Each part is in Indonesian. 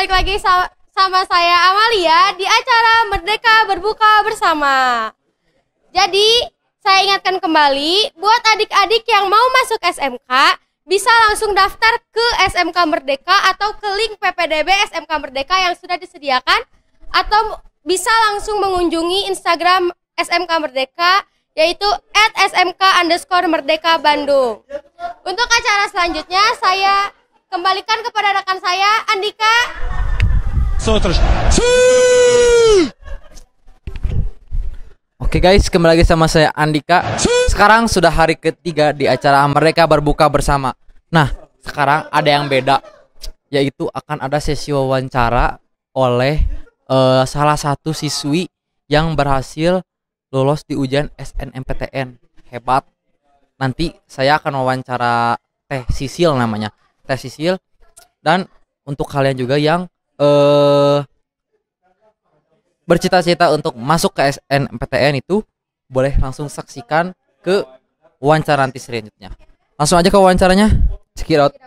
balik lagi sama saya Amalia di acara Merdeka Berbuka Bersama. Jadi, saya ingatkan kembali buat adik-adik yang mau masuk SMK bisa langsung daftar ke SMK Merdeka atau ke link PPDB SMK Merdeka yang sudah disediakan, atau bisa langsung mengunjungi Instagram SMK Merdeka yaitu @smk_merdeka Bandung. Untuk acara selanjutnya saya kembalikan kepada rekan saya Andika. Oke guys, kembali lagi sama saya Andika. Sekarang sudah hari ketiga di acara Merdeka Berbuka Bersama. Nah, sekarang ada yang beda, yaitu akan ada sesi wawancara oleh salah satu siswi yang berhasil lolos di ujian SNMPTN. Hebat. Nanti saya akan wawancara Teh Sisil namanya. Teh Sisil. Dan untuk kalian juga yang bercita-cita untuk masuk ke SNMPTN itu boleh langsung saksikan ke wawancara nanti selanjutnya. Langsung aja ke wawancaranya. Check it out.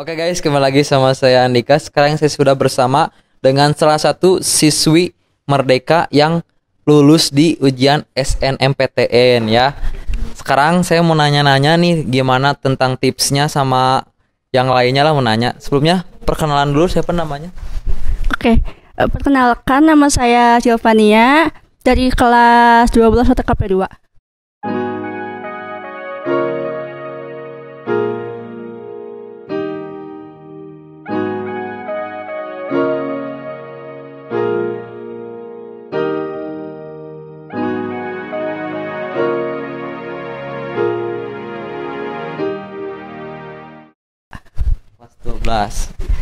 Oke guys, kembali lagi sama saya Andika. Sekarang saya sudah bersama dengan salah satu siswi Merdeka yang lulus di ujian SNMPTN ya. Sekarang saya mau nanya-nanya nih gimana tentang tipsnya sama yang lainnya lah, mau nanya. Sebelumnya perkenalan dulu, siapa namanya? Oke, perkenalkan nama saya Silvania dari kelas 12 HTKP 2.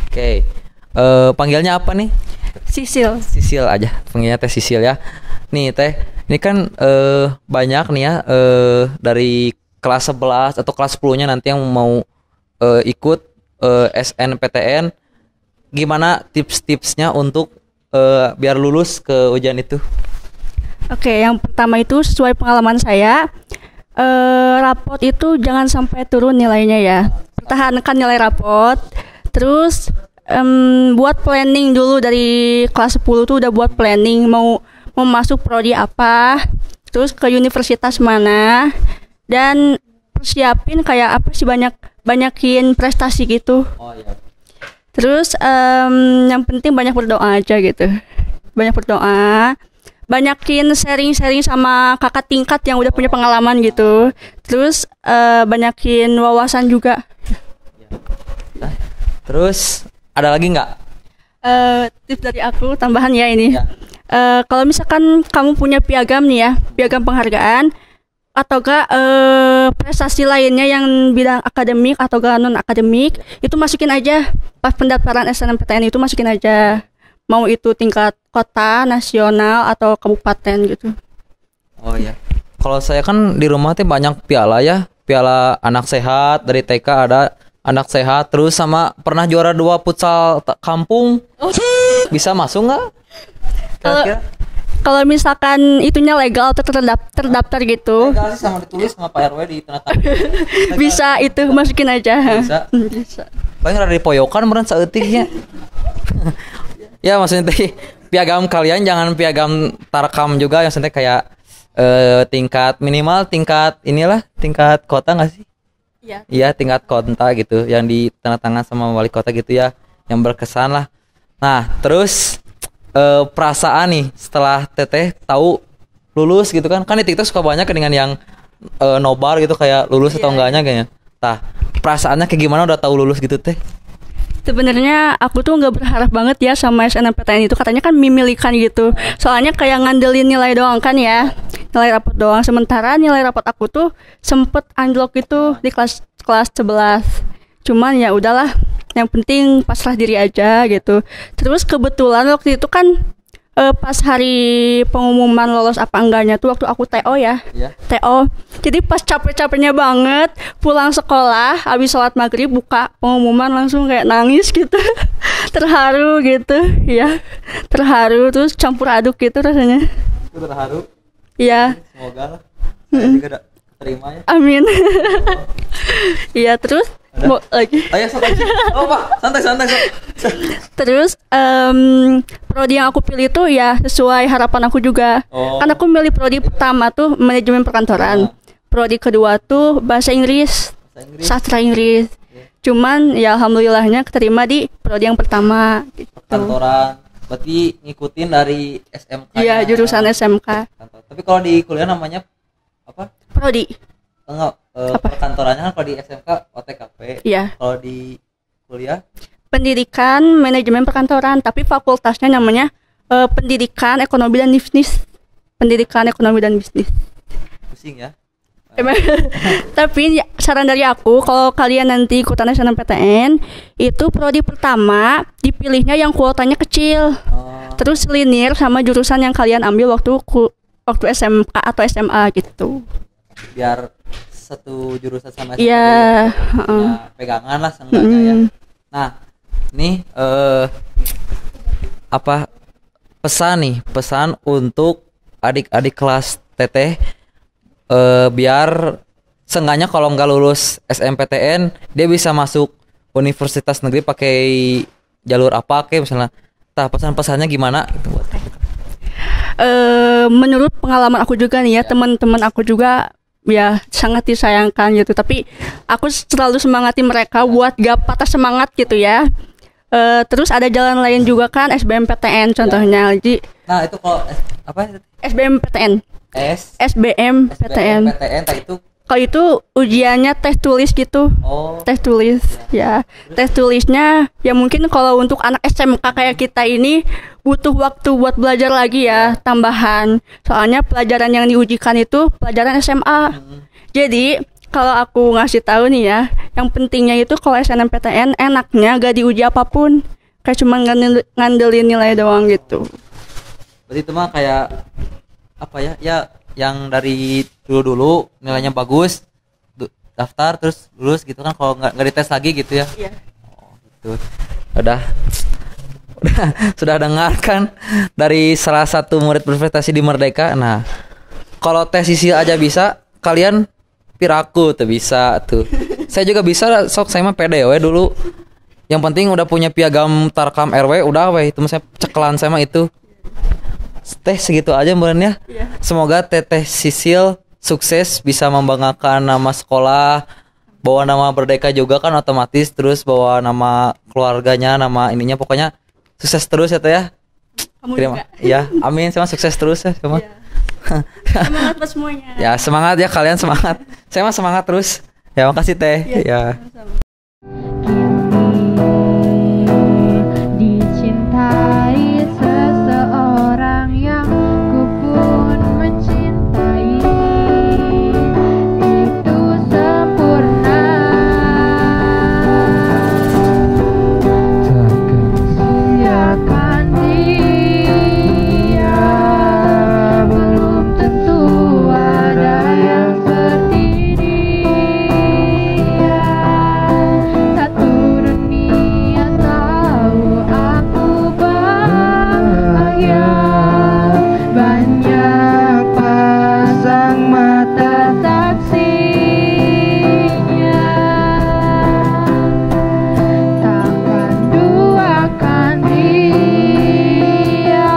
Oke. Panggilnya apa nih? Sisil. Sisil aja, panggilnya Teh Sisil ya. Nih Teh, ini kan banyak nih ya dari kelas 11 atau kelas 10-nya nanti yang mau ikut SNPTN. Gimana tips-tipsnya untuk biar lulus ke ujian itu? Oke, yang pertama itu sesuai pengalaman saya, rapot itu jangan sampai turun nilainya ya. Pertahankan nilai rapot. Terus buat planning dulu dari kelas 10 tuh udah buat planning mau masuk prodi apa, terus ke universitas mana, dan persiapin kayak apa sih, banyakin prestasi gitu. Oh iya. Terus yang penting banyak berdoa aja gitu. Banyak berdoa, banyakin sharing-sharing sama kakak tingkat yang udah punya pengalaman gitu. Terus banyakin wawasan juga. Terus ada lagi nggak? Tips dari aku tambahan ya ini. Ya. Kalau misalkan kamu punya piagam nih ya, piagam penghargaan atau gak prestasi lainnya yang bidang akademik atau gak non akademik, itu masukin aja pas pendaftaran SNMPTN, itu masukin aja. Mau itu tingkat kota, nasional atau kabupaten gitu. Oh iya. Kalau saya kan di rumah tuh banyak piala ya, piala anak sehat dari TK ada. Anak sehat, terus sama pernah juara 2 futsal kampung. Bisa masuk nggak? Kalau misalkan itunya legal atau terdaftar gitu, legal sih, sama ditulis sama Pak RW di tanda tangan. bisa itu masukin aja. Bisa. Paling ada di poyokan meren saeutiknya. Ya maksudnya teh piagam kalian jangan piagam tarkam juga, yang maksudnya kayak tingkat minimal tingkat kota nggak sih? Iya, tingkat kota gitu, yang ditandatangan sama wali kota gitu ya, yang berkesan lah. Nah, terus perasaan nih setelah Teteh tahu lulus gitu kan di TikTok suka banyak dengan yang nobar gitu kayak lulus atau enggaknya kayaknya. Nah, perasaannya kayak gimana udah tahu lulus gitu Teh? Sebenarnya aku tuh nggak berharap banget ya sama SNMPTN itu, katanya kan memilikan gitu. Soalnya kayak ngandelin nilai doang kan ya, nilai rapot doang. Sementara nilai rapot aku tuh sempet anjlok gitu di kelas 11. Cuman ya udahlah, yang penting pasrah diri aja gitu. Terus kebetulan waktu itu kan pas hari pengumuman lolos apa enggaknya tuh waktu aku TO ya. Iya. TO. Jadi pas capek-capeknya banget pulang sekolah habis sholat maghrib buka pengumuman langsung kayak nangis gitu. Terharu gitu ya. Terharu terus campur aduk gitu rasanya. Itu terharu. Iya. Semoga lah. Saya juga terima ya. Amin. Iya terus mau lagi. Ayo sok aja. Oh, Pak, santai. Terus prodi yang aku pilih tuh ya sesuai harapan aku juga. Oh. Kan aku milih prodi pertama tuh manajemen perkantoran. Prodi kedua tuh bahasa Inggris, sastra Inggris. Cuman ya alhamdulillahnya keterima di prodi yang pertama gitu. Perkantoran. Berarti ngikutin dari SMK. Iya, jurusan SMK. Tapi kalau di kuliah namanya apa? Prodi. Enggak, perkantorannya kan kalau di SMK OTKP. Iya. Kalau di kuliah Pendidikan manajemen perkantoran, tapi fakultasnya namanya pendidikan ekonomi dan bisnis. Pendidikan ekonomi dan bisnis. pusing ya. Tapi ya, saran dari aku kalau kalian nanti ikutan SNMPTN itu prodi pertama dipilihnya yang kuotanya kecil. Terus linear sama jurusan yang kalian ambil waktu SMK atau SMA gitu. Biar satu jurusan sama SMA. Iya, punya pegangan lah seenggaknya ya. Nah, nih apa pesan untuk adik-adik kelas teteh biar seenggaknya kalau nggak lulus SNMPTN dia bisa masuk universitas negeri pakai jalur apa kayak misalnya. Tah pesan-pesannya gimana gitu buat. Menurut pengalaman aku juga nih ya, teman-teman aku juga ya sangat disayangkan gitu, tapi aku selalu semangati mereka buat gak patah semangat gitu ya. Terus ada jalan lain juga kan, SBMPTN contohnya. Jadi Nah itu kalau apa SBMPTN SBMPTN tadi itu kalau itu ujiannya tes tulis gitu. Tes tulis ya. Tes tulisnya ya mungkin kalau untuk anak SMK kayak kita ini butuh waktu buat belajar lagi ya, tambahan. Soalnya pelajaran yang diujikan itu pelajaran SMA. Jadi kalau aku ngasih tahu nih ya, yang pentingnya itu kalau SNMPTN enaknya gak diuji apapun, kayak cuma ngandelin nilai doang gitu. berarti itu mah kayak apa ya? Ya yang dari dulu nilainya bagus, daftar terus lulus gitu kan, kalau nggak dites lagi gitu ya. Iya. Oh, gitu. Udah sudah dengarkan dari salah satu murid berprestasi di Merdeka. Nah, kalau tes sisil aja bisa, kalian piraku tuh bisa tuh. Saya juga bisa, sok saya mah pede we dulu. Yang penting udah punya piagam Tarkam RW udah we, itu saya ceklan saya mah itu. Teh segitu aja mberen ya. Semoga Teteh Sisil sukses bisa membanggakan nama sekolah, bawa nama Merdeka juga kan otomatis, terus bawa nama keluarganya, nama ininya, pokoknya sukses terus ya Teh ya. Kamu Terima. juga. Ya, amin, sama sukses terus ya sama. Semangat buat semuanya. Ya, semangat ya kalian, semangat. Saya mah semangat terus. Ya, makasih Teh. Ya. Dicintai seseorang yang ku pun mencintai, itu sempurna. Takkan sia-siakan dia, belum tentu ada yang seperti dia. Satu dunia tahu aku bahagia, banyak pasang mata saksinya. Takkan duakan dia,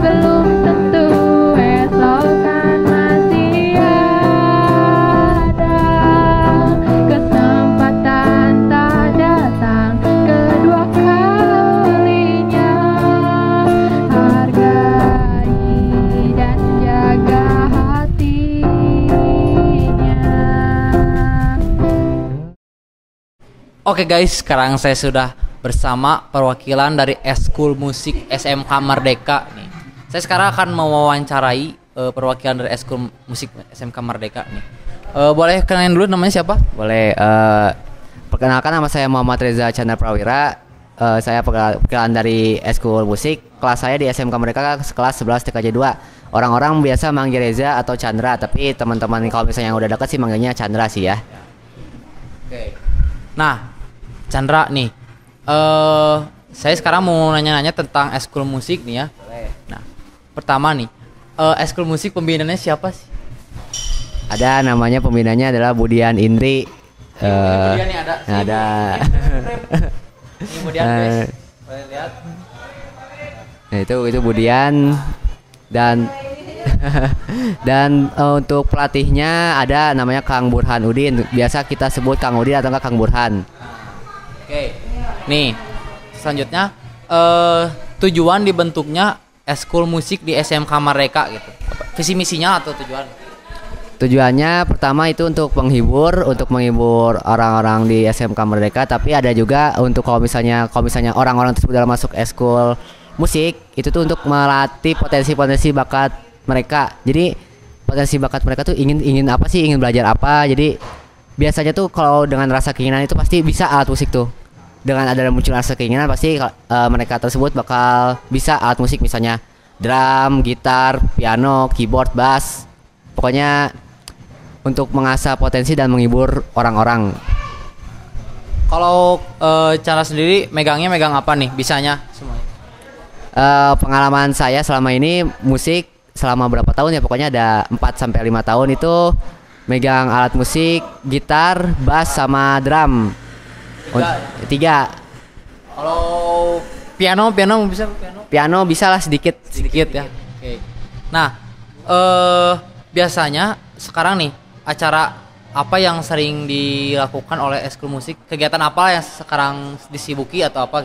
belum tentu esok kan masih ada. Kesempatan tak datang kedua kalinya. Hargai dan jaga hatinya. Oke guys, sekarang saya sudah bersama perwakilan dari Eskul Musik SMK Merdeka nih. Saya sekarang akan mewawancarai perwakilan dari Eskul Musik SMK Merdeka nih. Boleh kenalin dulu namanya siapa? Boleh, perkenalkan nama saya Muhammad Reza Chandra Prawira. saya perkenalan dari eskul musik. Kelas saya di SMK mereka kelas 11 TKJ 2. Orang-orang biasa manggil Reza atau Chandra, tapi teman-teman kalau misalnya yang udah dekat sih manggilnya Chandra sih ya. Oke. Nah, Chandra nih. Saya sekarang mau nanya-nanya tentang eskul musik nih ya. Nah, pertama nih, eskul musik pembinaannya siapa sih? Ada namanya pembinanya adalah Budian Indri. Budian nih ada. Ada. Ini Budian guys. Boleh lihat. Nah, itu Budian dan dan untuk pelatihnya ada namanya Kang Burhan Udin. Biasa kita sebut Kang Udin atau enggak Kang Burhan. Oke. Nih, selanjutnya tujuan dibentuknya eskul musik di SMK mereka gitu. Visi misinya atau tujuan? Tujuannya pertama itu untuk menghibur orang-orang di SMK mereka, tapi ada juga untuk kalau misalnya orang-orang tersebut dalam masuk eskul musik itu tuh untuk melatih potensi bakat mereka. Jadi potensi bakat mereka tuh ingin apa sih, ingin belajar apa. Jadi biasanya tuh kalau dengan rasa keinginan itu pasti bisa alat musik tuh. Dengan ada muncul rasa keinginan pasti mereka tersebut bakal bisa alat musik, misalnya drum, gitar, piano, keyboard, bass. Pokoknya untuk mengasah potensi dan menghibur orang-orang. Kalau cara sendiri megang apa nih bisanya semuanya? Pengalaman saya selama ini musik selama berapa tahun ya, pokoknya ada 4 sampai 5 tahun itu megang alat musik, gitar, bass sama drum. 3. Kalau piano bisa piano? Piano bisa lah sedikit Ya. Oke. Nah, biasanya sekarang nih acara apa yang sering dilakukan oleh eskul musik? Kegiatan apa yang sekarang disibuki atau apa?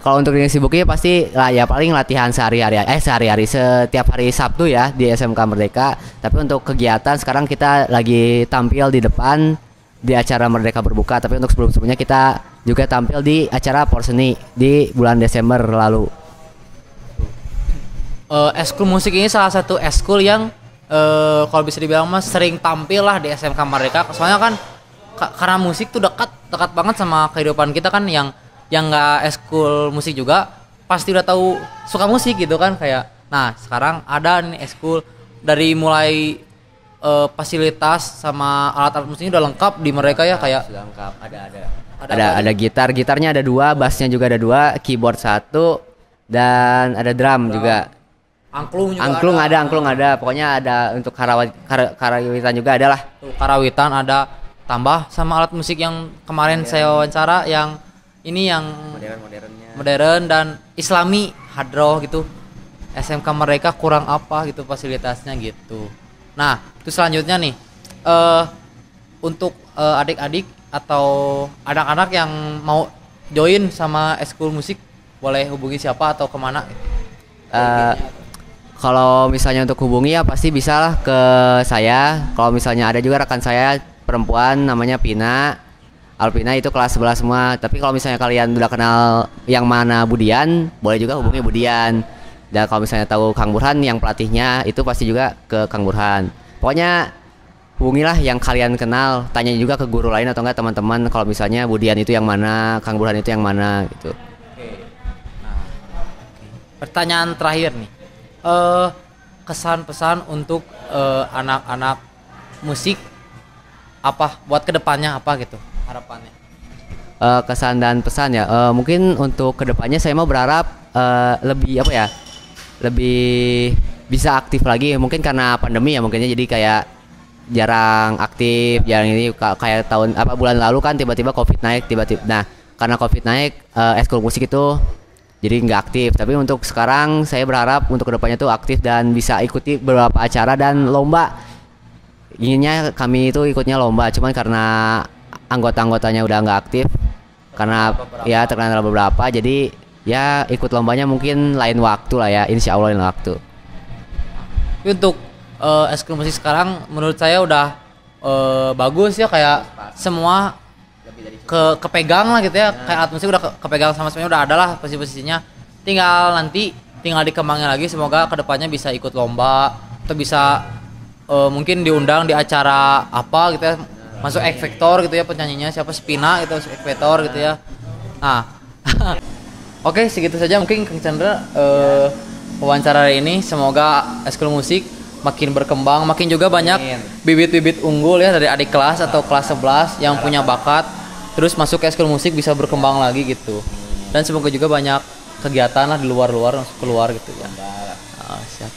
Kalau untuk disibuki pasti lah ya paling latihan sehari-hari setiap hari Sabtu ya di SMK Merdeka. Tapi untuk kegiatan sekarang kita lagi tampil di depan di acara Merdeka Berbuka, tapi untuk sebelum-sebelumnya kita juga tampil di acara Porseni di bulan Desember lalu. Eskul musik ini salah satu eskul yang kalau bisa dibilang mas sering tampil lah di SMK Merdeka. Soalnya kan karena musik tuh dekat banget sama kehidupan kita kan, yang nggak eskul musik juga pasti udah tahu suka musik gitu kan kayak. Nah sekarang ada nih eskul dari mulai fasilitas sama alat-alat musiknya udah lengkap di mereka ya, kayak Sudah lengkap, ada gitarnya ada 2, bassnya juga ada 2, keyboard 1 dan ada drum juga. Angklung ada, pokoknya ada untuk karawitan juga ada lah. Tuh, karawitan ada, tambah sama alat musik yang kemarin saya wawancara yang ini yang modern dan islami hadroh gitu. SMK mereka kurang apa gitu fasilitasnya gitu. Nah, itu selanjutnya nih untuk adik-adik atau anak-anak yang mau join sama eskul musik boleh hubungi siapa atau kemana? Kalau misalnya untuk hubungi ya pasti bisa lah ke saya. Kalau misalnya ada juga rekan saya perempuan namanya Pina, Alpina, itu kelas 11 semua. Tapi kalau misalnya kalian udah kenal yang mana Budian, boleh juga hubungi Budian. Dan kalau misalnya tahu Kang Burhan yang pelatihnya, itu pasti juga ke Kang Burhan. Pokoknya hubungilah yang kalian kenal, tanya juga ke guru lain atau enggak teman-teman kalau misalnya Budian itu yang mana, Kang Burhan itu yang mana gitu. Oke. Nah, pertanyaan terakhir nih. Kesan pesan untuk anak-anak musik apa buat kedepannya, apa gitu harapannya? Kesan dan pesan ya, mungkin untuk kedepannya saya mau berharap lebih bisa aktif lagi, mungkin karena pandemi ya mungkinnya jadi kayak jarang aktif, jarang ini kayak bulan lalu kan tiba-tiba Covid naik tiba-tiba. Nah karena Covid naik eskul musik itu jadi nggak aktif. Tapi untuk sekarang saya berharap untuk kedepannya tuh aktif dan bisa ikuti beberapa acara dan lomba. Inginnya kami itu ikutnya lomba, cuman karena anggota-anggotanya udah nggak aktif karena ya terkenal beberapa, jadi ya ikut lombanya mungkin lain waktu lah ya, insya Allah lain waktu. Tapi untuk eskul musik sekarang menurut saya udah bagus ya, kayak semua kepegang lah gitu ya, kayak alat musik udah kepegang sama semuanya, udah ada lah posisi-posisinya, tinggal dikembangin lagi. Semoga kedepannya bisa ikut lomba atau bisa mungkin diundang di acara apa gitu ya, masuk X Factor gitu ya, penyanyinya siapa, Spina gitu, X Factor gitu ya. Nah Oke, segitu saja mungkin Kang Chandra wawancara hari ini. Semoga Eskul Musik makin berkembang, makin juga banyak bibit-bibit unggul ya dari adik kelas atau kelas 11 yang punya bakat terus masuk ke Eskul Musik bisa berkembang lagi gitu. Dan semoga juga banyak kegiatan lah di luar-luar masuk keluar gitu ya. Siap.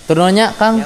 Turunannya Kang